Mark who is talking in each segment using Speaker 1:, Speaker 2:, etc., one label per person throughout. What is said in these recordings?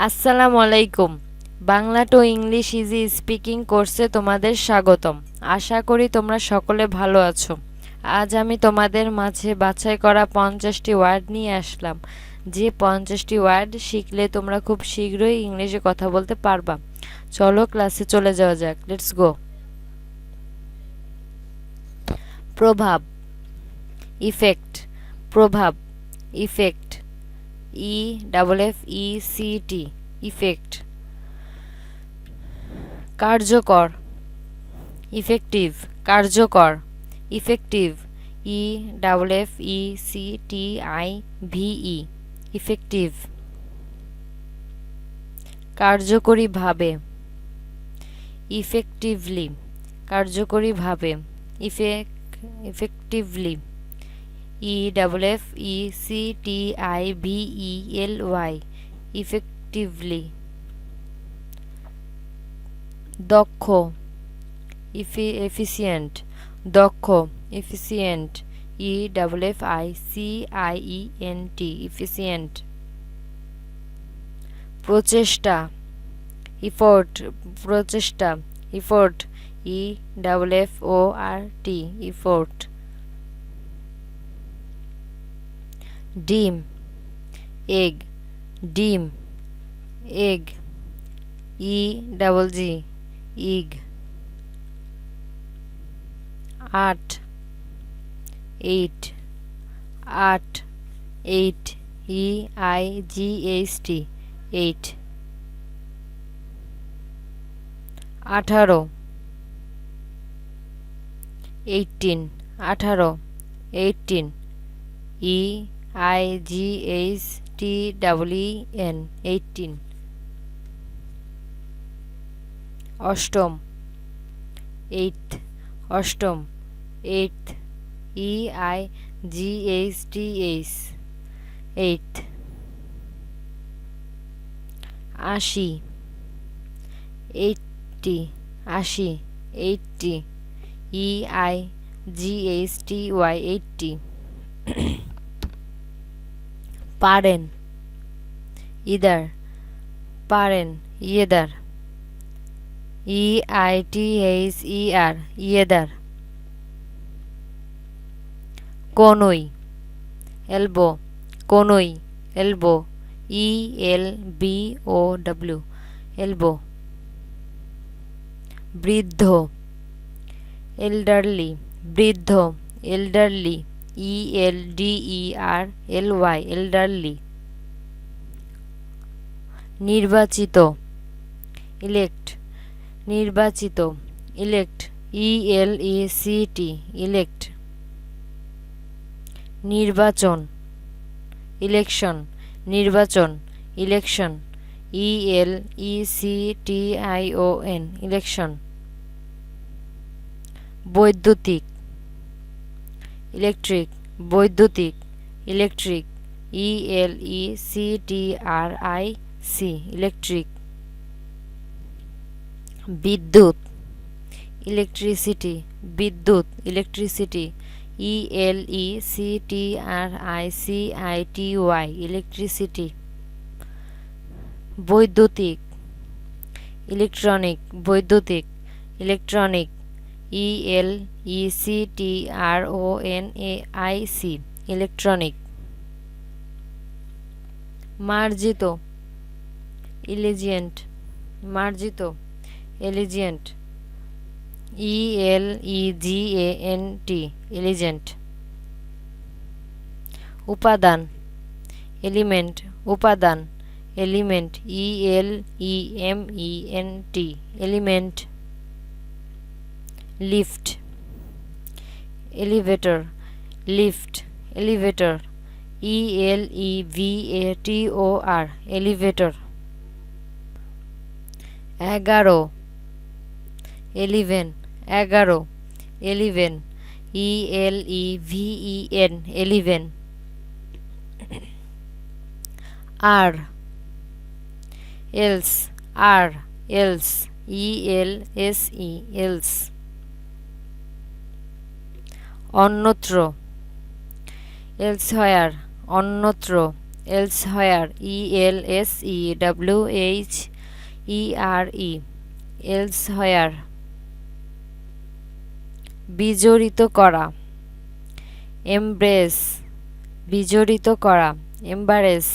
Speaker 1: আসসালামু আলাইকুম। Bangla to English easy speaking কোর্সে তোমাদের স্বাগতম। আশা করি তোমরা সকলে ভালো আছো। আজ আমি তোমাদের মাঝে বাছাই করা 50টি ওয়ার্ড নিয়ে আসলাম। যে 50টি ওয়ার্ড শিখলে তোমরা খুব শীঘ্রই ইংলিশে কথা বলতে পারবা। চলো ক্লাসে চলে যাওয়া যাক। Let's go. প্রভাব, ইফেক্ট, প্রভাব, ইফেক্ট, EFFECT, ইফেক্ট। কার্যকর, ইফেক্টিভ, কার্যকর, ইফেক্টিভ, EFFECTIVE, ইফেক্টিভ। কার্যকরীভাবে, ইফেক্টিভলি, কার্যকরীভাবে, ইফেক্টিভলি, EFFECTIVELY, ইফেক্টিভলি। দক্ষ, এফিসিয়েন্ট, দক্ষ, এফিসিয়েন্ট, EFFICIENT, ইফিসিয়েন্ট। প্রচেষ্টা, ইফোর্ট, প্রচেষ্টা, ইফোর্ট, EFFORT, ইফোর্ট। ডিম, এগ, ডিম, এগ, EGG, ইগ। আট, এইট, আট, এইট, EIGHT, এইট। 18, 18, 18, 18, EIGHTWEN, 18। অষ্টম, এইট, অষ্টম, এইট, EIGHTH, এইট। 80, 80, 80, 80, EIGHTY, 80। পারেন, ইদার, পারেন, ইয়েদার, EITHER, ইয়েদার। কোনই, elbow, কোনই, elbow, ELBOW, elbow. বৃদ্ধ, এল্ডারলি, বৃদ্ধ, এল্ডারলি, ELDERLY, এল্ডারলি। নির্বাচিত, ইলেক্ট, নির্বাচিত, ইলেক্ট, ELECT, ইলেক্ট। নির্বাচন, ইলেকশন, নির্বাচন, ইলেকশন, ELECTION, ইলেকশন। বৈদ্যুতিক, ইলেকট্রিক, বৈদ্যুতিক, ইলেকট্রিক, ELECTRIC, ইলেকট্রিক। বিদ্যুৎ, ইলেকট্রিসিটি, বিদ্যুৎ, ইলেকট্রিসিটি, ELECTRICITY, ইলেকট্রিসিটি। বৈদ্যুতিক, ইলেকট্রনিক, বৈদ্যুতিক, ইলেকট্রনিক, ELECTRONAIC, ইলেকট্রনিক। মার্জিত, ইলিজিয়েন্ট, মার্জিত, এলিজিয়েন্ট, ELEGANT, এলিজেন্ট। উপাদান, এলিমেন্ট, উপাদান, element, ELEMENT, element. Lift, elevator, lift, elevator, ELEVATOR, elevator. 11, 11, 11, 11, ELEVEN, eleven। আর, এলস, আর, এলস, ELSE, এলস। অন্যত্র, এলসহয়ার, অন্যত্র, elsewhere, elsewhere, elsewhere, বিজড়িত করা, embrace, বিজড়িত করা, embrace,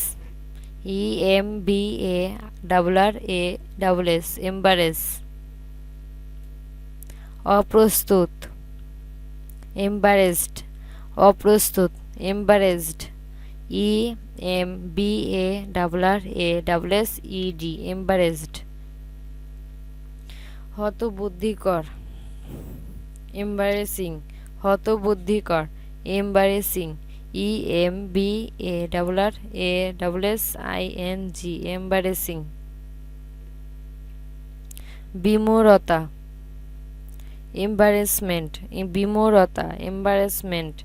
Speaker 1: embarrass, embarrass, অপ্রস্তুত, embarrassed, অপ্রস্তুত, embarrassed, embarrassed, embarrassed, হতবুদ্ধিকর, embarrassing, হতবুদ্ধিকর, embarrassing, embarrassing, embarrassing, বিমূঢ়তা, embarrassment, বিমূঢ়তা, embarrassment,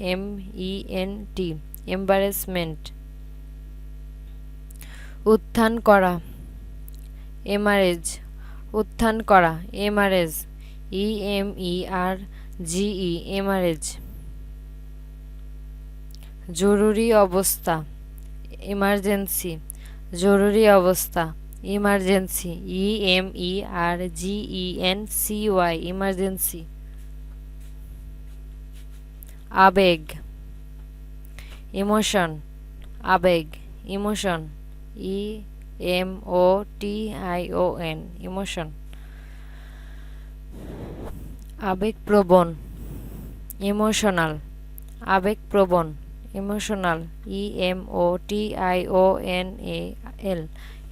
Speaker 1: embarrassment, embarrassment, উত্থান করা, emerge, উত্থান করা, emerge, emerge, জরুরি অবস্থা, emergency, জরুরি অবস্থা, emergency, emergency, emergency, আবেগ, emotion, আবেগ, emotion, emotion, emotion, আবেগপ্রবণ, emotional, আবেগপ্রবণ, emotional, emotional,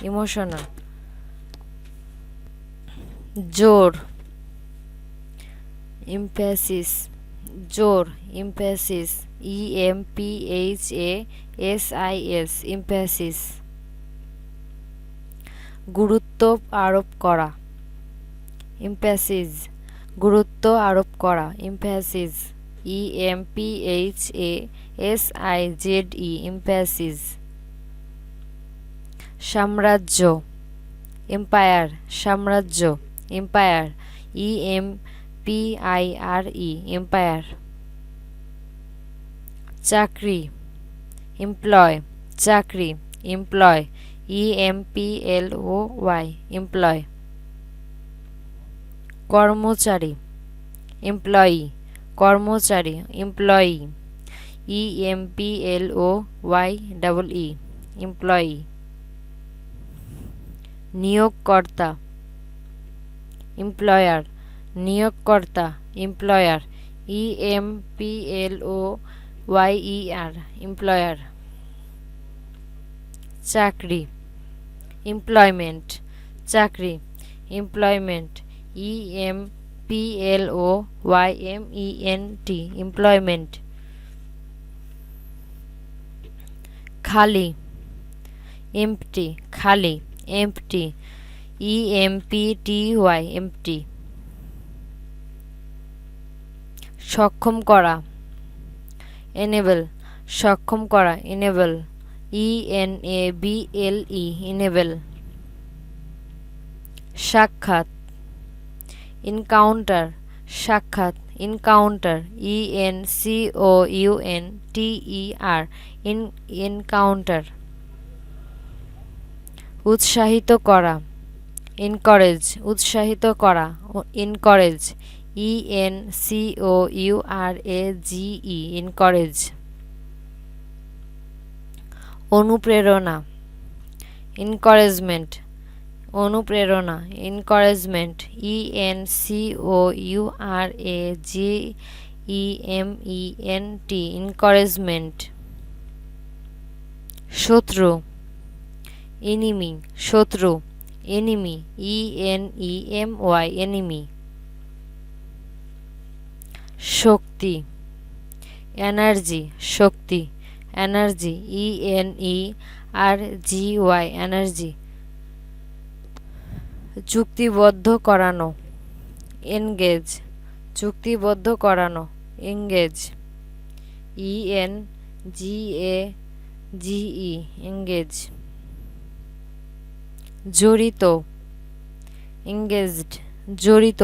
Speaker 1: emotional, জোর, emphasis, জোর, emphasis, emphasis, emphasis, গুরুত্ব আরোপ করা, emphasis, গুরুত্ব আরোপ করা, emphasis, emphasis, emphasis, সাম্রাজ্য, empire, সাম্রাজ্য, empire, empire, চাকরি, employ, চাকরি, employ, employ, কর্মচারী, employee, কর্মচারী, employee, employee, employee, নিয়োগকর্তা, employer, নিয়োগকর্তা, employer, employer, চাকরি, employment, চাকরি, employment, employment, খালি, empty, খালি, empty, empty, সক্ষম করা, enable, সক্ষম করা, enable, enable, সাক্ষাৎ, encounter, সাক্ষাৎ, encounter, encounter, উৎসাহিত করা, encourage, উৎসাহিত করা, encourage, encourage, অনুপ্রেরণা, encouragement, অনুপ্রেরণা, encouragement, encouragement, শত্রু, enemy, শত্রু, enemy, enemy, শক্তি, energy, শক্তি, energy, energy, চুক্তিবদ্ধ করানো, engage, চুক্তিবদ্ধ করানো, engage, engage, জড়িত, engaged, জড়িত,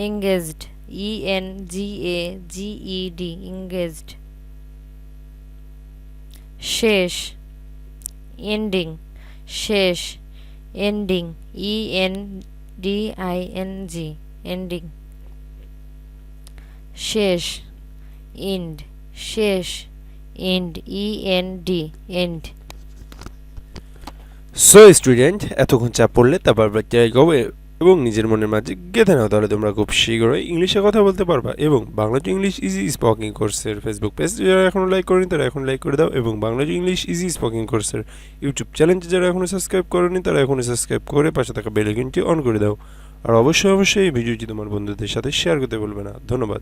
Speaker 1: engaged, engaged, engaged, শেষ, এন্ডিং, শেষ, এন্ডিং, ENDING, এন্ডিং, শেষ, ইন্ড, শেষ, ইন্ড, END, এন্ড।
Speaker 2: সো স্টুডেন্ট, এতক্ষণ চাপ পড়লে তারপর এবং নিজের মনের মাঝে গেঁথে নাও, তাহলে তোমরা খুব শীঘ্রই ইংলিশে কথা বলতে পারবা। এবং বাংলা টু ইংলিশ ইজি স্পোকিং কোর্সের ফেসবুক পেজ যারা এখনও লাইক করেনি তারা এখন লাইক করে দাও, এবং বাংলা টু ইংলিশ ইজি স্পোকিং কোর্সের ইউটিউব চ্যানেলটি যারা এখনও সাবস্ক্রাইব করেনি তারা এখনও সাবস্ক্রাইব করে পাশে থাকা বেল আইকনটি অন করে দাও। আর অবশ্যই এই ভিডিওটি তোমার বন্ধুদের সাথে শেয়ার করতে ভুলবে না। ধন্যবাদ।